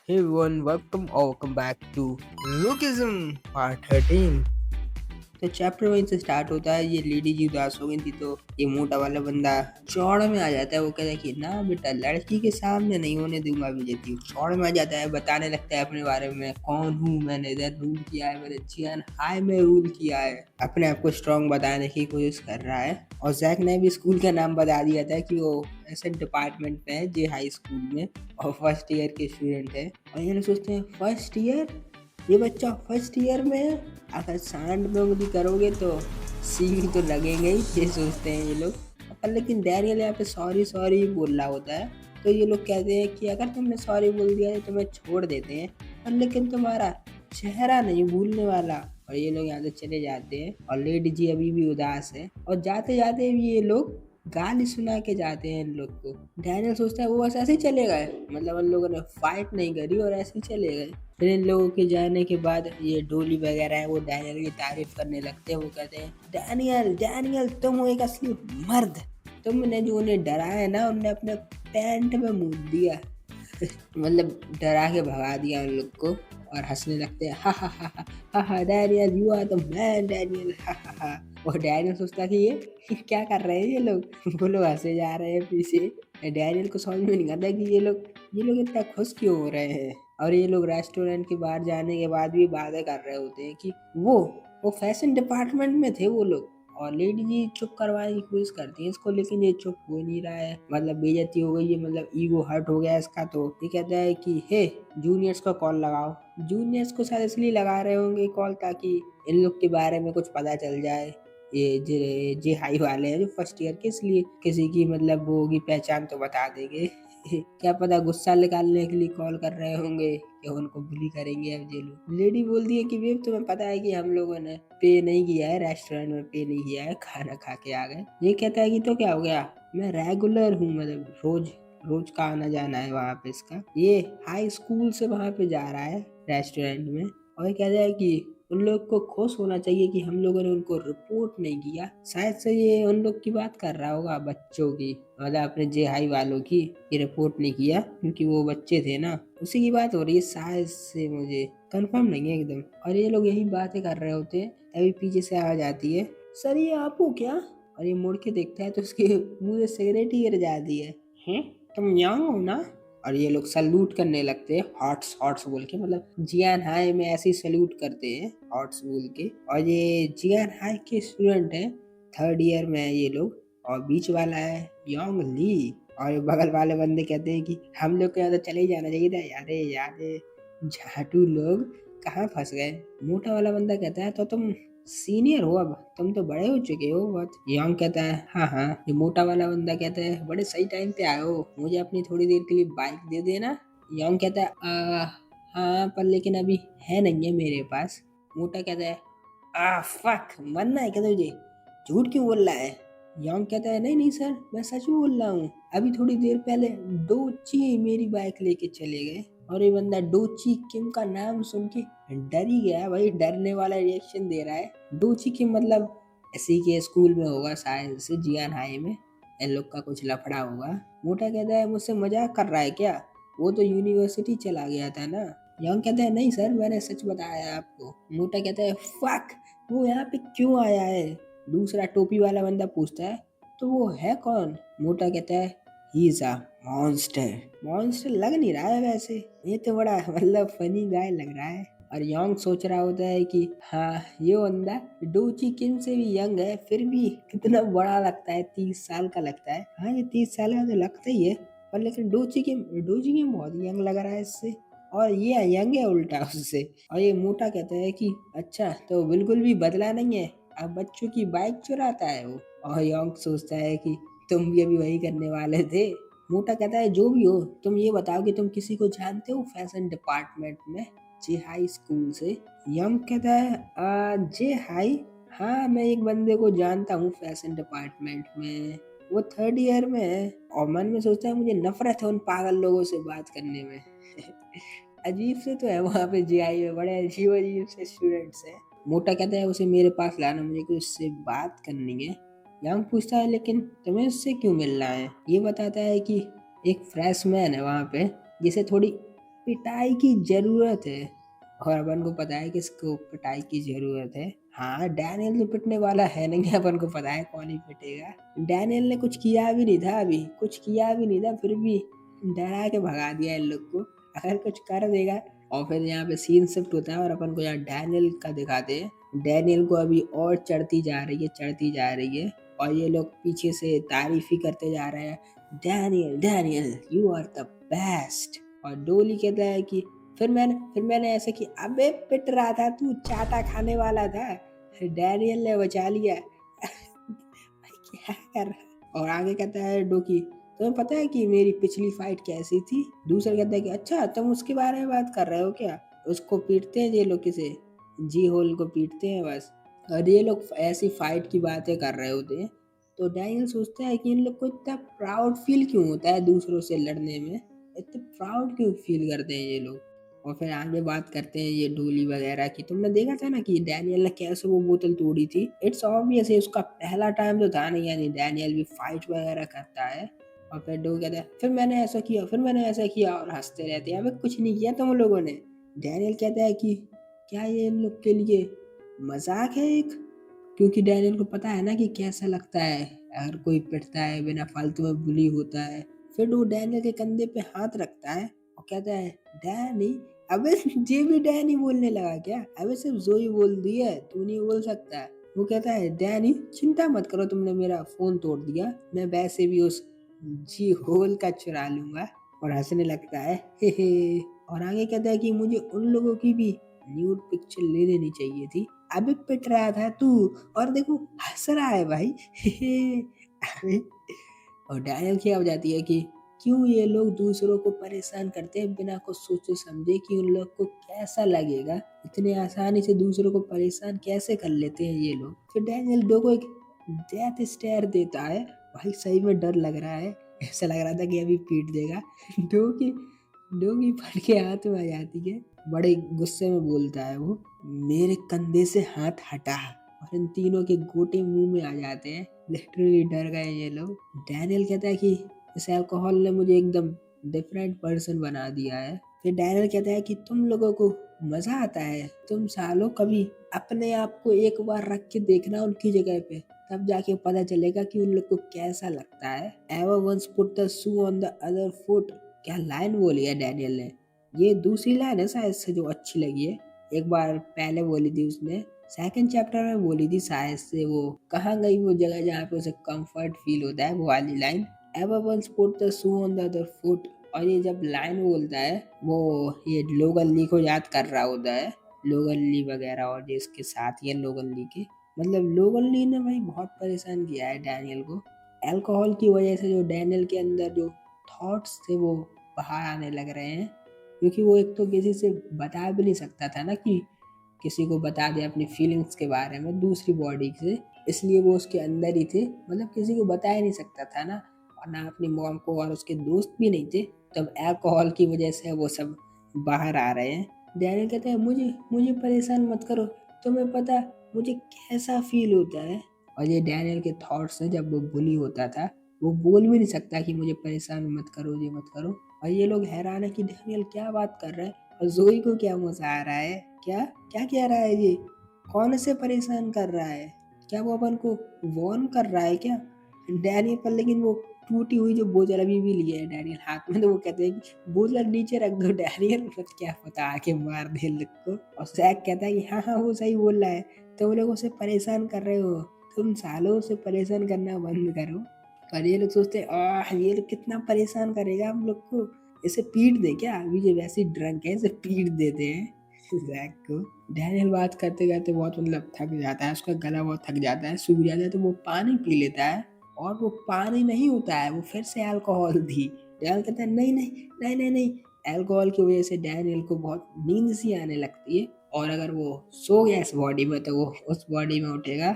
Hey everyone, welcome or welcome back to Lookism Part 13। तो chapter वहीं से start होता है। ये लेडी जी उदास हो गई थी तो ये मोटा वाला बंदा चौड़ में आ जाता है। वो कहता है कि ना बेटा, लड़की के सामने नहीं होने दूंगा बेइज्जती। चौड़ में आ जाता है, बताने लगता है अपने बारे में, कौन हूँ, मैंने इधर रूल किया है, मैंने चियन हाई में रूल किया है। अपने आप को स्ट्रॉन्ग बताने की कोशिश कर रहा है। और जैक ने भी स्कूल का नाम बता दिया था कि वो ऐसे डिपार्टमेंट में है, जे हाई स्कूल में, और फर्स्ट ईयर के स्टूडेंट है। और ये लोग सोचते हैं फर्स्ट ईयर, ये बच्चा फर्स्ट ईयर में है, अगर सांड में उंगली करोगे तो सींग तो लगेंगे ही, ये सोचते हैं ये लोग। पर लेकिन डैनियल यहाँ पे सॉरी सॉरी बोल रहा होता है। तो ये लोग कहते हैं कि अगर तुमने सॉरी बोल दिया है तो तुम्हें छोड़ देते हैं, पर लेकिन तुम्हारा चेहरा नहीं भूलने वाला। और ये लोग यहाँ से चले जाते हैं और लेडी जी अभी भी उदास है। और जाते जाते भी ये लोग गाली सुना के जाते हैं इन लोग को। डैनियल सोचता है वो बस ऐसे ही चले गए, मतलब उन लोगों ने फाइट नहीं करी और ऐसे ही चले गए। फिर इन लोगों के जाने के बाद ये डोली वगैरह है वो डैनियल की तारीफ करने लगते हैं। वो कहते हैं डैनियल डैनियल तुम हो एक असली मर्द, तुमने जो उन्हें डराया है ना, उनने अपने पैंट में मूत दिया। मतलब डरा के भगा दिया उन लोग को। और हंसने लगते हैं, हा हा हा हा हा हा, Daniel you are the man Daniel, हा हा हा। और डैनियल सोचता कि ये क्या कर रहे हैं ये लोग। वो लोग हंसे जा रहे हैं पीछे। डैनियल को समझ में नहीं आता कि ये लोग इतना खुश क्यों हो रहे हैं। और ये लोग रेस्टोरेंट के बाहर जाने के बाद भी बातें कर रहे होते हैं कि वो फैशन डिपार्टमेंट में थे वो लोग। और लेडी जी चुप करवाने की कोशिश करती है इसको, लेकिन ये चुप हो नहीं रहा है। मतलब बेइज्जती हो गई है, मतलब ईगो हर्ट हो गया इसका। तो ये कहता है कि हे जूनियर्स को कॉल लगाओ। जूनियर्स को शायद इसलिए लगा रहे होंगे कॉल, ताकि इन लोग के बारे में कुछ पता चल जाए। ये जे हाई वाले हैं जो फर्स्ट ईयर के, इसलिए किसी की मतलब वो होगी पहचान तो बता देंगे। क्या पता गुस्सा निकालने के लिए कॉल कर रहे होंगे कि उनको बुली करेंगे अब ये लोग। लेडी बोलती है कि वेब तुम्हें पता है कि हम लोगों ने पे नहीं किया है, रेस्टोरेंट में पे नहीं किया है, खाना खा के आ गए। ये कहता है कि तो क्या हो गया, मैं रेगुलर हूँ, मतलब रोज रोज का आना जाना है वहाँ पे इसका। ये हाई स्कूल से वहाँ पे जा रहा है रेस्टोरेंट में। और ये कहता है कि उन लोग को खुश होना चाहिए कि हम लोगों ने उनको रिपोर्ट नहीं किया। शायद से ये उन लोग की बात कर रहा होगा, बच्चों की, मतलब अपने जे हाई वालों की। ये रिपोर्ट नहीं किया क्योंकि वो बच्चे थे ना, उसी की बात हो रही है शायद से, मुझे कंफर्म नहीं है एकदम। और ये लोग यही बातें कर रहे होते हैं, तभी पीछे से आवाज आती है, सर ये आप हो क्या। और ये मुड़ के देखता है तो उसके मुंह से सिगरेट ही गिर जाती है। हैं, तुम यंग हो ना। और ये लोग सल्यूट करने लगते हैं हॉट्स हॉट्स बोल के, मतलब जियान हाई में ऐसे ही सल्यूट करते हैं हॉट्स बोल के। और ये जियान हाई के स्टूडेंट हैं, थर्ड ईयर में है ये लोग। और बीच वाला है योंग ली। और बगल वाले बंदे कहते हैं कि हम लोग को यहाँ तो चले ही जाना चाहिए था। अरे यार झाटू लोग कहाँ फंस गए। मोटा वाला बंदा कहता है तो तुम सीनियर हो, अब तुम तो बड़े हो चुके हो बहुत। योंग कहता है हाँ हाँ। ये मोटा वाला बंदा कहता है बड़े सही टाइम पे आए हो, मुझे अपनी थोड़ी देर के लिए बाइक दे देना। योंग कहता है हाँ पर लेकिन अभी है नहीं है मेरे पास। मोटा कहता है फक, मरना है क्या तुझे, झूठ क्यों बोल रहा है। योंग कहता है नहीं नहीं सर, मैं सच में बोल रहा हूँ, अभी थोड़ी देर पहले डोची मेरी बाइक लेके चले गए। और ये बंदा डोची किम का नाम सुन के डर ही गया भाई, डरने वाला रिएक्शन दे रहा है। डोची किम मतलब इसी के स्कूल में होगा शायद से, जियान हाई में इन लोग का कुछ लफड़ा होगा। मोटा कहता है मुझसे मजाक कर रहा है क्या, वो तो यूनिवर्सिटी चला गया था ना। योंग कहता है नहीं सर, मैंने सच बताया आपको। मोटा कहता है फक, वो यहाँ पे क्यों आया है। दूसरा टोपी वाला बंदा पूछता है तो वो है कौन। मोटा कहता है he is a monster. Monster लग नहीं रहा है वैसे, ये तो बड़ा मतलब फनी गाय लग रहा है। और योंग सोच रहा होता है कि हाँ ये बंदा डोची किम से भी यंग है, फिर भी कितना बड़ा लगता है, 30 साल का लगता है। हाँ ये 30 साल का तो लगता ही है, पर लेकिन डोची किम बहुत यंग लग रहा है इससे। और ये यंग है उल्टा उससे। और ये मोटा कहता है कि अच्छा तो बिल्कुल भी बदला नहीं है, अब बच्चों की बाइक चुराता है वो। और योंग सोचता है कि तुम भी अभी वही करने वाले थे। मोटा कहता है जो भी हो तुम ये बताओ कि तुम किसी को जानते हो फैशन डिपार्टमेंट में, जे हाई स्कूल से। यंग कहता है जे हाई, हाँ मैं एक बंदे को जानता हूँ फैशन डिपार्टमेंट में, वो थर्ड ईयर में है। और मन में सोचता है मुझे नफरत है उन पागल लोगों से बात करने में। अजीब से तो है वहाँ पे जीआई में, बड़े अजीब अजीब से स्टूडेंट्स हैं। मोटा कहता है उसे मेरे पास लाना, मुझे कुछ उससे बात करनी है। यंग पूछता है लेकिन तुम्हें उससे क्यों मिलना है। ये बताता है कि एक फ्रेशमैन है वहाँ पे जिसे थोड़ी पिटाई की ज़रूरत है और अपन को पता है कि इसको पिटाई की ज़रूरत है। हाँ, डैनियल तो पिटने वाला है नहीं, अपन को पता है कौन ही पिटेगा। डैनियल ने कुछ किया भी नहीं था अभी, कुछ किया भी नहीं था, फिर भी डरा के भगा दिया इन लोग को। अगर कुछ कर देगा और फिर यहाँ पे सीन शिफ्ट होता है और अपन को यहाँ डैनियल का दिखाते हैं। डैनियल को अभी और चढ़ती जा रही है और ये लोग पीछे से तारीफ ही करते जा रहे हैं, Daniel Daniel you are the best. और डोली कहता है कि फिर मैंने ऐसे किया, अबे पिट रहा था तू, चाटा खाने वाला था। डैनियल ने बचा लिया। भाई क्या कर रहा है? और आगे कहता है डोकी, तुम्हें पता है कि मेरी पिछली फाइट कैसी थी? दूसरा कहता है कि अच्छा तुम उसके बारे में बात कर रहे हो क्या? उसको पीटते हैं ये लोग, किसे? जी होल को पीटते हैं बस। और ये लोग ऐसी फाइट की बातें कर रहे होते हैं। तो डैनियल सोचता है कि इन लोग को इतना प्राउड फील क्यों होता है दूसरों से लड़ने में, इतने प्राउड क्यों फील करते हैं ये लोग। और फिर आगे बात करते हैं ये डोली वगैरह की। तुमने देखा था ना कि डैनियल ने कैसे वो बोतल तोड़ी थी। इट्स ऑब्वियस है उसका पहला टाइम तो था नहीं, यानी डैनियल भी फाइट वगैरह करता है। और फिर डो कहता है फिर मैंने ऐसा किया, फिर मैंने ऐसा किया, और हंसते रहते हैं, अबे कुछ नहीं किया तुम लोगों ने। डैनियल कहता है कि क्या ये इन लोग के लिए मजाक है एक, क्योंकि डैनियल को पता है ना कि कैसा लगता है अगर कोई पिटता है, बिना फालतू में बुली होता है। फिर वो डैनियल के कंधे पे हाथ रखता है और कहता है डैनी। अबे ये भी डैनी बोलने लगा क्या? अबे सिर्फ जोई बोल दी है, तू नहीं बोल सकता। वो कहता है डैनी चिंता मत करो, तुमने मेरा फोन तोड़ दिया, मैं वैसे भी उस जी होल का चुरा लूंगा। और हंसने लगता है हे हे। और आगे कहता है कि मुझे उन लोगों की भी न्यूड पिक्चर ले लेनी चाहिए थी। अभी पिट रहा था तू और देखो हंस रहा है भाई। हे हे। अबे, और डैनियल की हो जाती है कि क्यों ये लोग दूसरों को परेशान करते हैं बिना कुछ सोचे समझे कि उन लोग को कैसा लगेगा, इतने आसानी से दूसरों को परेशान कैसे कर लेते हैं ये लोग। फिर डैनियल डो को एक डेथ स्टेयर देता है। भाई सही में डर लग रहा है, ऐसा लग रहा था कि अभी पीट देगा। डो की फट के हाथ में आ जाती है। बड़े गुस्से में बोलता है वो, मेरे कंधे से हाथ हटा। और इन तीनों के गोटे मुंह में आ जाते हैं। लिटरली डर गए ये लोग। डैनियल कहता है कि इस अल्कोहल ने मुझे एकदम डिफरेंट पर्सन बना दिया है। फिर डैनियल कहता है कि तुम लोगों को मजा आता है, तुम सालों कभी अपने आप को एक बार रख के देखना उनकी जगह पे, तब जाके पता चलेगा कि उन लोग को कैसा लगता है। Ever once put the shoe on the other foot. क्या लाइन बोली है डैनियल ने? ये दूसरी लाइन है शायद से जो अच्छी लगी है। एक बार पहले बोली थी उसने, सेकंड चैप्टर में बोली थी शायद से। वो कहाँ गई वो जगह जहाँ पे उसे कंफर्ट फील होता है, वो वाली line, ever once put the shoe on the other foot. और ये जब लाइन बोलता है वो ये लोगन ली को याद कर रहा होता है, लोगन ली वगैरह और जिसके साथ ये लोगन ली के, मतलब लोगन ली ने भाई बहुत परेशान किया है डैनियल को। अल्कोहल की वजह से जो डैनियल के अंदर जो थॉट्स थे वो बाहर आने लग रहे हैं, क्योंकि वो एक तो किसी से बता भी नहीं सकता था ना कि किसी को बता दे अपनी फीलिंग्स के बारे में दूसरी बॉडी से, इसलिए वो उसके अंदर ही थे, मतलब किसी को बता ही नहीं सकता था ना। और ना अपनी मॉम को, और उसके दोस्त भी नहीं थे। तब अल्कोहल की वजह से वो सब बाहर आ रहे हैं। डैनियल कहता है मुझे मुझे परेशान मत करो, तुम्हें पता मुझे कैसा फील होता है। और ये डैनियल के थॉट्स हैं जब वो बुली होता था, वो बोल भी नहीं सकता कि मुझे परेशान मत करो, ये मत करो। और ये लोग हैरान है कि डैनियल क्या बात कर रहा है और जोई को क्या मजा आ रहा है, क्या क्या कह रहा है ये, कौन से परेशान कर रहा है, क्या वो अपन को वॉर्न कर रहा है क्या डैनियल पर। लेकिन वो टूटी हुई जो बोतल अभी भी लिए है डैनियल हाथ में, तो वो कहते हैं कि बोतल नीचे रख दो डैनियल, मत क्या पता आके मार दे लोग को। और जैक कहता है कि हाँ हाँ वो सही बोल रहा है, तुम लोग उसे परेशान कर रहे हो, तुम सालों से परेशान करना बंद करो। और ये लोग सोचते हैं ये लोग कितना परेशान करेगा हम लोग को, इसे पीट दे क्या, अभी ये वैसे ड्रंक है, इसे पीट देते हैं जैक को। डैनियल बात करते करते बहुत मतलब थक जाता है, उसका गला बहुत थक जाता है, सूख जाता है, तो वो पानी पी लेता है। और वो पानी नहीं होता है, वो फिर से अल्कोहल थी। डैनियल कहता है नहीं नहीं नहीं नहीं नहीं। अल्कोहल की वजह से डैनियल को बहुत नींद सी आने लगती है, और अगर वो सो गया इस बॉडी में तो वो उस बॉडी में उठेगा।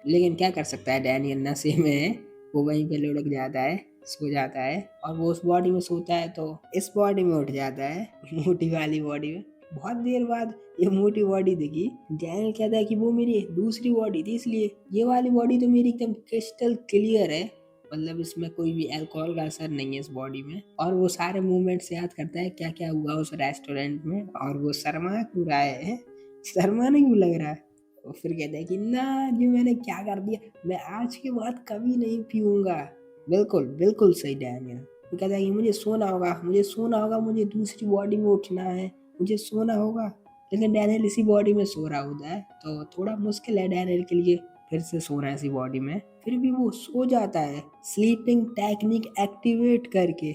लेकिन क्या कर सकता है, डैनियल नशे में है, वो वहीं पे लुढ़क जाता है, सो जाता है। और वो उस बॉडी में सोता है तो इस बॉडी में उठ जाता है, मोटी वाली बॉडी में। बहुत देर बाद ये मोटी बॉडी दिखी। डैनियल कहता है कि वो मेरी दूसरी बॉडी थी, इसलिए ये वाली बॉडी तो मेरी एकदम क्रिस्टल क्लियर है, मतलब इसमें कोई भी अल्कोहल का असर नहीं है इस बॉडी में। और वो सारे मूवमेंट्स याद करता है क्या-क्या हुआ उस रेस्टोरेंट में और वो शर्मा क्यों रहा है? शर्माने क्यों लग रहा है? और फिर कहता है कि ना ये मैंने क्या कर दिया? मैं आज के बाद कभी नहीं पीऊँगा। बिल्कुल, बिल्कुल सही डैनियल। वो कहता है कि मुझे सोना होगा, मुझे दूसरी बॉडी में उठना है, मुझे सोना होगा। लेकिन डैनियल इसी बॉडी में सो रहा होता है, तो थोड़ा मुश्किल है डैनियल के लिए फिर से सोना इसी बॉडी में। फिर भी वो सो जाता है स्लीपिंग टेक्निक एक्टिवेट करके।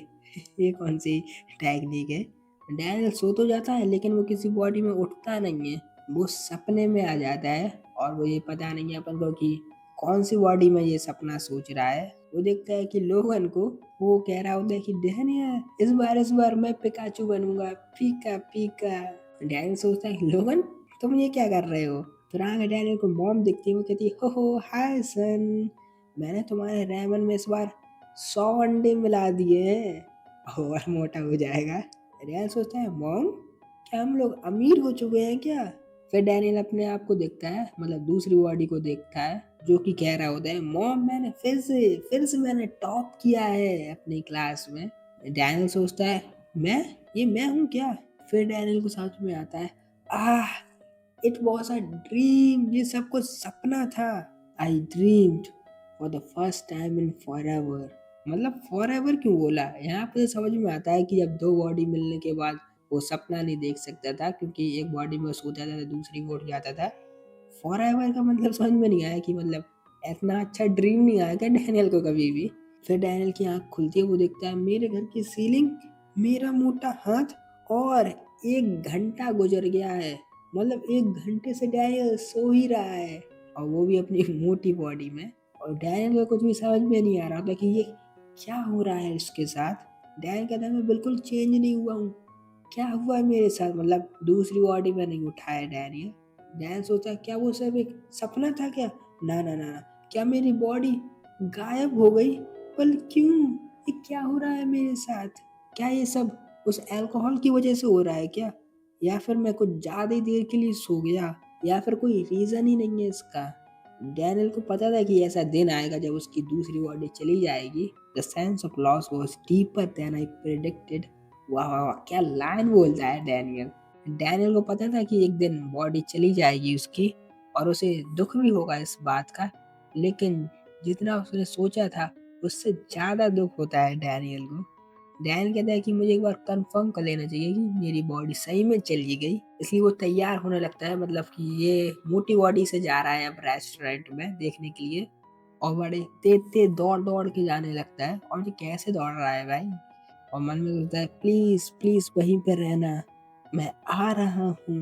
ये कौन सी टेक्निक है? डैनियल सो तो जाता है लेकिन वो किसी बॉडी में उठता नहीं है। वो सपने में आ जाता है और वो ये पता नहीं है अपन को कि कौन सी बॉडी में ये सपना सोच रहा है। वो देखता है कि लोगन को वो कह रहा होता है कि डैनियल इस बार मैं पिकाचू बनूंगा, पीका पीका। डैनियल सोचता है कि लोगन तुम ये क्या कर रहे हो? फिर आगे डैनियल को मॉम दिखती है, वो कहती है हो हाय सन, मैंने तुम्हारे रेमन में इस बार 100 अंडे मिला दिए हैं और मोटा हो जाएगा। डैनियल सोचता है मॉम क्या हम लोग अमीर हो चुके हैं क्या? फिर डैनियल अपने आप को देखता है, मतलब दूसरी बॉडी को देखता है जो कि कह रहा होता है मॉम मैंने फिर से मैंने टॉप किया है अपनी क्लास में। डैनियल सोचता है मैं हूँ क्या? फिर डैनियल को समझ में आता है आह इट वॉज अ ड्रीम, ये सब कुछ सपना था। आई dreamed for the first time in forever. मतलब फॉरएवर क्यों बोला? यहाँ पे तो समझ में आता है कि जब दो बॉडी मिलने के बाद वो सपना नहीं देख सकता था क्योंकि एक बॉडी में सो जाता था दूसरी में उठ जाता था। फॉरएवर का मतलब समझ में नहीं आया कि मतलब इतना अच्छा ड्रीम नहीं आया क्या डैनियल को कभी भी। फिर डैनियल की आंख खुलती है, वो देखता है मेरे घर की सीलिंग, मेरा मोटा हाथ और 1 घंटा गुजर गया है। मतलब 1 घंटे से डैनियल सो ही रहा है और वो भी अपनी मोटी बॉडी में। और डैनियल को कुछ भी समझ में नहीं आ रहा था कि ये क्या हो रहा है इसके साथ। डैनियल कहता है मैं बिल्कुल चेंज नहीं हुआ हूँ, क्या हुआ है मेरे साथ? मतलब दूसरी बॉडी में नहीं उठा है डैनियल। डैनियल सोचता है क्या वो सब एक सपना था क्या? ना ना ना, क्या मेरी बॉडी गायब हो गई? पर क्यों? ये क्या हो रहा है मेरे साथ? क्या ये सब उस अल्कोहल की वजह से हो रहा है क्या? या फिर मैं कुछ ज़्यादा ही देर के लिए सो गया, या फिर कोई रीज़न ही नहीं है इसका। डैनियल को पता था कि ऐसा दिन आएगा जब उसकी दूसरी बॉडी चली जाएगी। The sense of loss was deeper than I predicted. वाह वाह वाह, क्या लाइन बोलता है डैनियल। डैनियल को पता था कि एक दिन बॉडी चली जाएगी उसकी और उसे दुख भी होगा इस बात का, लेकिन जितना उसने सोचा था उससे ज़्यादा दुख होता है डैनियल को। डैन कहता है कि मुझे एक बार कंफर्म कर लेना चाहिए कि मेरी बॉडी सही में चली गई। इसलिए वो तैयार होने लगता है, मतलब कि ये मोटी बॉडी से जा रहा है अब रेस्टोरेंट में देखने के लिए और बड़े तेज-तेज दौड़-दौड़ के जाने लगता है। और ये कैसे दौड़ रहा है भाई? और मन में सोचता है प्लीज़, प्लीज़ वहीं पे रहना, मैं आ रहा हूँ।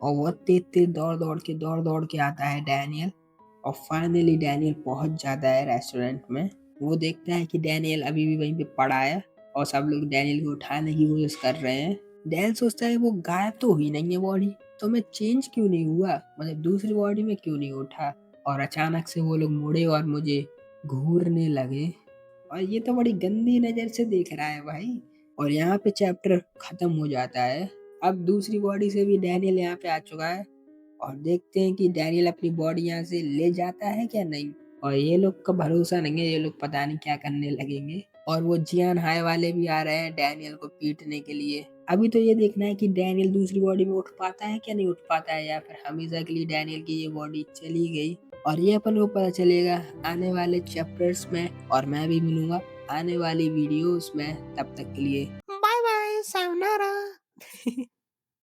और वो तेज-तेज दौड़-दौड़ के आता है डैनियल और फाइनली डैनियल पहुँच जाता है रेस्टोरेंट में। वो देखता है कि डैनियल अभी भी वहीं पे पड़ा है और सब लोग डैनियल को उठाने की कोशिश कर रहे हैं। डैनियल सोचता है वो गायब तो हुई नहीं है बॉडी, तो मैं चेंज क्यों नहीं हुआ? मतलब दूसरी बॉडी में क्यों नहीं उठा? और अचानक से वो लोग मुड़े और मुझे घूरने लगे और ये तो बड़ी गंदी नज़र से देख रहा है भाई। और यहाँ पे चैप्टर खत्म हो जाता है। अब दूसरी बॉडी से भी डैनियल यहाँ पे आ चुका है और देखते हैं कि डैनियल अपनी बॉडी यहाँ से ले जाता है क्या नहीं। और ये लोग का भरोसा नहीं है, ये लोग पता नहीं क्या करने लगेंगे। और वो जियान हाय वाले भी आ रहे हैं डैनियल को पीटने के लिए। अभी तो ये देखना है कि डैनियल दूसरी बॉडी में उठ पाता है क्या नहीं उठ पाता है, या फिर हमेशा के लिए डैनियल की ये बॉडी चली गई। और ये अपन को पता चलेगा आने वाले चैप्टर्स में, और मैं भी मिलूंगा आने वाली वीडियोस में। तब तक के लिए बाय बाय, सायोनारा।